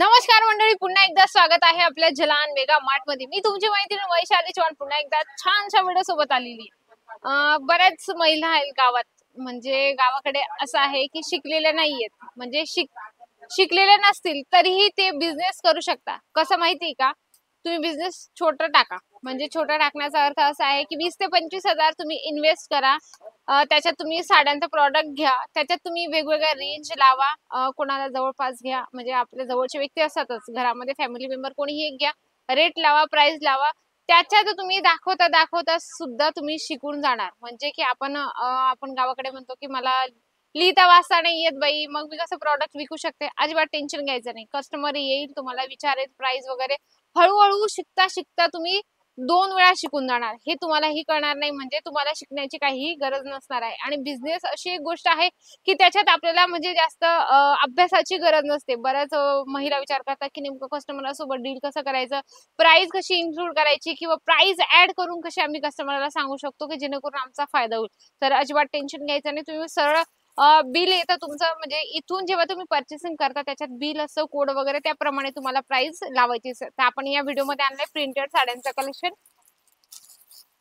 नमस्कार मंडळी, पुन्हा एकदा स्वागत आहे आपल्या जलान मेगा मार्ट मध्ये। मी तुमची मैत्रीण वैशाली चव्हाण पुन्हा एकदा छानशा व्हिडिओ सोबत आलेली। बऱ्याच महिला आहेत गावात, म्हणजे गावाकडे असं आहे की शिकलेल्या नाहीयेत, म्हणजे शिकलेले नसतील तरीही ते बिझनेस करू शकता। कसं माहिती का, तुम्ही बिझनेस छोटा टाका, म्हणजे छोटा टाकण्याचा अर्थ असा आहे की 20 ते 25 हजार तुम्ही इन्व्हेस्ट करा। त्याच्यात तुम्ही साड्यांचा प्रॉडक्ट घ्या, त्याच्यात तुम्ही वेगवेगळ्या रेंज लावा, कोणाला जवळपास घ्या, म्हणजे आपल्या जवळचे व्यक्ती असतातच घरामध्ये, फॅमिली मेंबर कोणीही एक घ्या, रेट लावा, प्राइस लावा, त्याच्यात तुम्ही दाखवता दाखवता सुद्धा तुम्ही शिकून जाणार। म्हणजे की आपण गावाकडे म्हणतो की मला लिहिता वाचता नाही येत बाई, मग मी कसं प्रॉडक्ट विकू शकते। अजिबात टेन्शन घ्यायचं नाही, कस्टमर येईल तुम्हाला विचारेल प्राइस वगैरे, हळूहळू शिकता शिकता तुम्ही 2 वेळा शिकून जाणार। हे तुम्हालाही कळणार नाही, म्हणजे तुम्हाला शिकण्याची काहीही गरज नसणार आहे। आणि बिझनेस अशी एक गोष्ट आहे की त्याच्यात आपल्याला म्हणजे जास्त अभ्यासाची गरज नसते। बऱ्याच महिला विचार करतात की नेमकं कस्टमरसोबत डील कसं करायचं, प्राइस कशी इन्क्लूड करायची, किंवा प्राइस ऍड करून कशी आम्ही कस्टमरला सांगू शकतो की जेणेकरून आमचा फायदा होईल। तर अजिबात टेन्शन घ्यायचं नाही, तुम्ही सरळ बिल येतं तुमचं, म्हणजे इथून जेव्हा तुम्ही पर्चेसिंग करता त्याच्यात बिल असतं, कोड वगैरे, त्याप्रमाणे तुम्हाला प्राइस लावायची। तर आपण या व्हिडिओमध्ये आणलंय प्रिंटेड साड्यांचं कलेक्शन।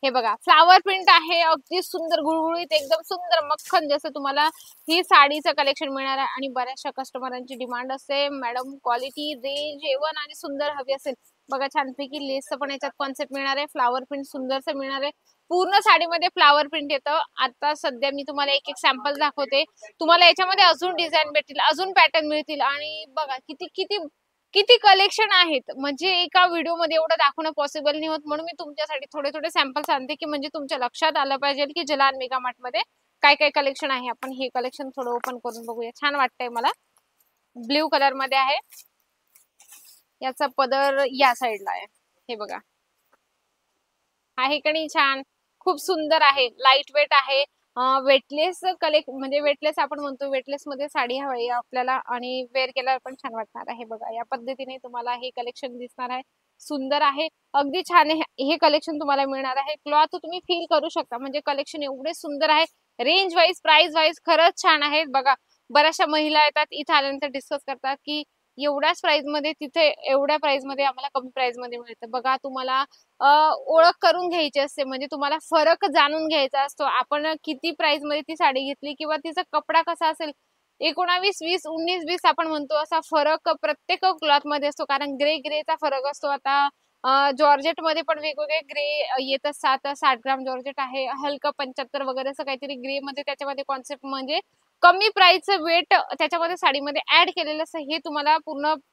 हे बघा, फ्लावर प्रिंट आहे, अगदी सुंदर गुळगुळीत, एकदम सुंदर मक्खन जसं तुम्हाला ही साडीचं कलेक्शन मिळणार आहे। आणि बऱ्याचशा कस्टमरांची डिमांड असते, मॅडम क्वालिटी, रेंज जेवण आणि सुंदर हवी असेल, बघा छानपैकी लेसचं पण याच्यात कॉन्सेप्ट मिळणार आहे, फ्लावर प्रिंट सुंदरसं मिळणार आहे। पूर्ण साडीमध्ये फ्लावर प्रिंट येतं। आता सध्या मी तुम्हाला एक एक सॅम्पल दाखवते, तुम्हाला याच्यामध्ये अजून डिझाईन भेटतील, अजून पॅटर्न मिळतील। आणि बघा किती किती किती कलेक्शन आहेत, म्हणजे एका व्हिडिओमध्ये एवढं दाखवणं पॉसिबल नाही होत, म्हणून मी तुमच्यासाठी थोडे थोडे सॅम्पल्स आणते की म्हणजे तुमच्या लक्षात आलं पाहिजे की जलान मेगा मार्ट मध्ये काय काय कलेक्शन आहे। आपण हे कलेक्शन थोडं ओपन करून बघूया, छान वाटतंय मला, ब्ल्यू कलर मध्ये आहे, याचा पदर या साइडला आहे, हे बघा आहे का नाही छान, खूप सुंदर आहे, लाईट वेट आहे, वेटलेस म्हणजे वेटलेस आपण म्हणतो, वेटलेस मध्ये साडी हवी आपल्याला आणि वेअर केल्यावर पण छान वाटणार आहे। बघा या पद्धतीने तुम्हाला हे कलेक्शन दिसणार आहे, सुंदर आहे, अगदी छान आहे। हे कलेक्शन तुम्हाला मिळणार आहे, क्लॉथ तुम्ही फील करू शकता, म्हणजे कलेक्शन एवढे सुंदर आहे, रेंज वाईज प्राइस वाईज खरंच छान आहे। बघा बऱ्याचशा महिला येतात इथे आल्यानंतर डिस्कस करतात की एवढ्याच प्राइस मध्ये, तिथे एवढ्या प्राइस मध्ये आम्हाला कमी प्राइस मध्ये मिळतं। बघा तुम्हाला ओळख करून घ्यायची असते, म्हणजे तुम्हाला फरक जाणून घ्यायचा असतो, आपण किती प्राइस मध्ये ती साडी घेतली किंवा तिचा कपडा कसा असेल, 19, 20, 19, 20 आपण म्हणतो, असा फरक प्रत्येक क्लॉथ मध्ये असतो, कारण ग्रे ग्रेचा फरक असतो। आता जॉर्जेट मध्ये पण वेगवेगळे ग्रे येत असतात, 60 ग्राम जॉर्जेट आहे, हलका 75 वगैरे असं काहीतरी ग्रे मध्ये, त्याच्यामध्ये कॉन्सेप्ट म्हणजे कमी प्राइसचं वेट त्याच्यामध्ये साडीमध्ये ऍड केलेलं असतं, हे तुम्हाला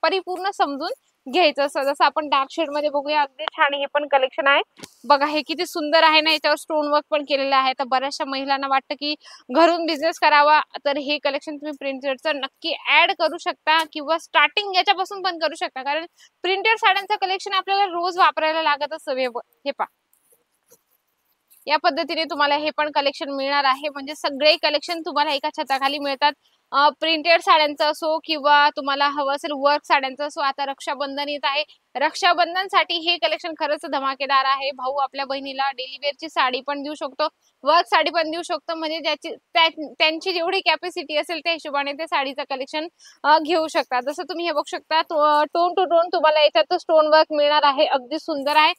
परिपूर्ण समजून घ्यायचं असं। जसं आपण डार्क शेड मध्ये बघूया, अगदी छान हे पण कलेक्शन आहे, बघा हे किती सुंदर आहे ना, याच्यावर स्टोन वर्क पण केलेलं आहे। तर बऱ्याचशा महिलांना वाटतं की घरून बिझनेस करावा, तर हे कलेक्शन तुम्ही प्रिंटेडचं नक्की ऍड करू शकता, किंवा स्टार्टिंग याच्यापासून पण करू शकता, कारण प्रिंटेड साड्यांचं कलेक्शन आपल्याला रोज वापरायला लागत असतं। हे पहा, या पद्धतीने तुम्हाला हे पण कलेक्शन मिळणार आहे, म्हणजे सगळे कलेक्शन तुम्हाला एका छताखाली मिळतात। प्रिंटेड साड्यांचं असो किंवा तुम्हाला हवं असेल वर्क साड्यांचं असो, आता रक्षाबंधन येत आहे, रक्षाबंधनसाठी हे कलेक्शन खरंच धमाकेदार आहे। भाऊ आपल्या बहिणीला डेली वेअरची साडी पण देऊ शकतो, वर्क साडी पण देऊ शकतो, म्हणजे त्यांची जेवढी कॅपॅसिटी असेल त्या हिशोबाने ते साडीचं कलेक्शन घेऊ शकतात। जसं तुम्ही हे बघू शकता, टोन टू टोन तुम्हाला याच्यात स्टोन वर्क मिळणार आहे, अगदी सुंदर आहे।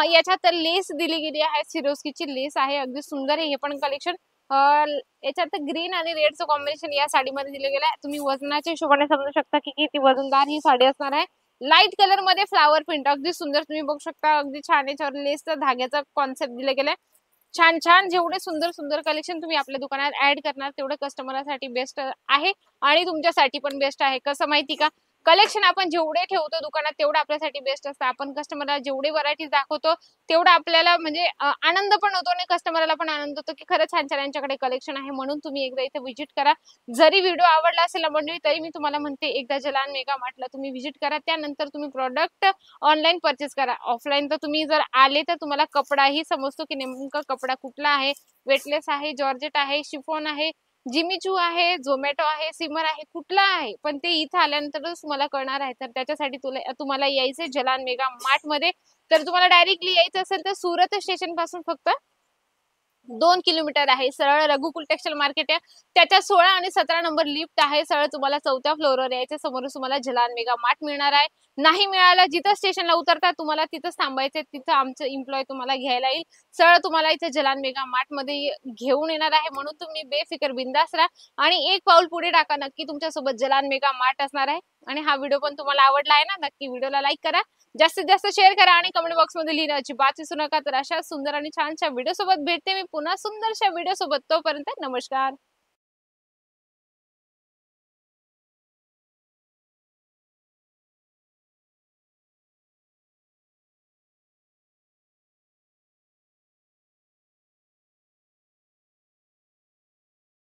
याच्यात लेस दिली गेली आहे, सिरोस्कीची लेस आहे, अगदी सुंदर आहे हे पण कलेक्शन। याच्यात ग्रीन आणि रेडचं कॉम्बिनेशन या साडीमध्ये दिलं गेलं आहे, तुम्ही वजनाच्या हिशोबाने समजू शकता की किती वजनदार ही साडी असणार आहे। लाईट कलर मध्ये फ्लावर प्रिंट, अगदी सुंदर, तुम्ही बघू शकता, अगदी छान, याच्यावर लेसचा धाग्याचा कॉन्सेप्ट दिला गेलाय, छान छान। जेवढे सुंदर सुंदर कलेक्शन तुम्ही आपल्या दुकानात ऍड करणार तेवढे कस्टमरसाठी बेस्ट आहे आणि तुमच्यासाठी पण बेस्ट आहे। कसं माहिती का, कलेक्शन आपण जेवढे ठेवतो दुकानात तेवढं आपल्यासाठी बेस्ट असतं, आपण कस्टमरला जेवढे व्हरायटीज दाखवतो तेवढा आपल्याला म्हणजे आनंद पण होतो आणि कस्टमरला पण आनंद होतो की खरंच छान छान यांच्याकडे कलेक्शन आहे। म्हणून तुम्ही एकदा इथे व्हिजिट करा, जरी व्हिडिओ आवडला असेल ना मंडळी, तरी मी तुम्हाला म्हणते एकदा जलान मेगा मार्टला तुम्ही व्हिजिट करा, त्यानंतर तुम्ही प्रॉडक्ट ऑनलाईन परचेस करा। ऑफलाईन तर तुम्ही जर आले तर तुम्हाला कपडाही समजतो की नेमका कपडा कुठला आहे, वेटलेस आहे, जॉर्जेट आहे, शिफॉन आहे, जिमीचू आहे, झोमॅटो आहे, सिमर आहे, कुठला आहे, पण ते इथं आल्यानंतरच तुम्हाला कळणार आहे। तर त्याच्यासाठी तुम्हाला यायचंय जलान मेगा मार्ट मध्ये। तर तुम्हाला डायरेक्टली यायचं असेल तर सुरत स्टेशन पासून फक्त 2 किलोमीटर आहे. सरळ रघुकुल टेक्सटाईल मार्केट आहे. त्याच्या 16 आणि 17 नंबर लिफ्ट आहे. सरळ तुम्हाला 4थ्या फ्लोअरवर यायचं. समोरच तुम्हाला जलान मेगा मार्ट मिळणार आहे. नाही मिळालं जिथं स्टेशनला उतरता तुम्हाला तिथंच थांबायचंय. तिथं आमचं एम्प्लॉयी तुम्हाला घ्यायला येईल. सरळ तुम्हाला इथे जलान मेगा मार्टमध्ये घेऊन येणार आहे. म्हणून तुम्ही बेफिकर बिंदास राहा आणि एक पाऊल पुढे टाका. नक्की तुमच्यासोबत जलान मेगा मार्ट असणार आहे. आणि हा व्हिडिओ पण तुम्हाला आवडला आहे ना? नक्की व्हिडिओला लाईक करा. जास्तीत जास्त शेअर करा आणि कमेंट बॉक्समध्ये लिहिणं अजिबात विसरू नका. तर अशा सुंदर आणि छानशा व्हिडिओ सोबत भेटते मी पुन्हा सुंदरशा व्हिडिओ सोबत. तोपर्यंत नमस्कार.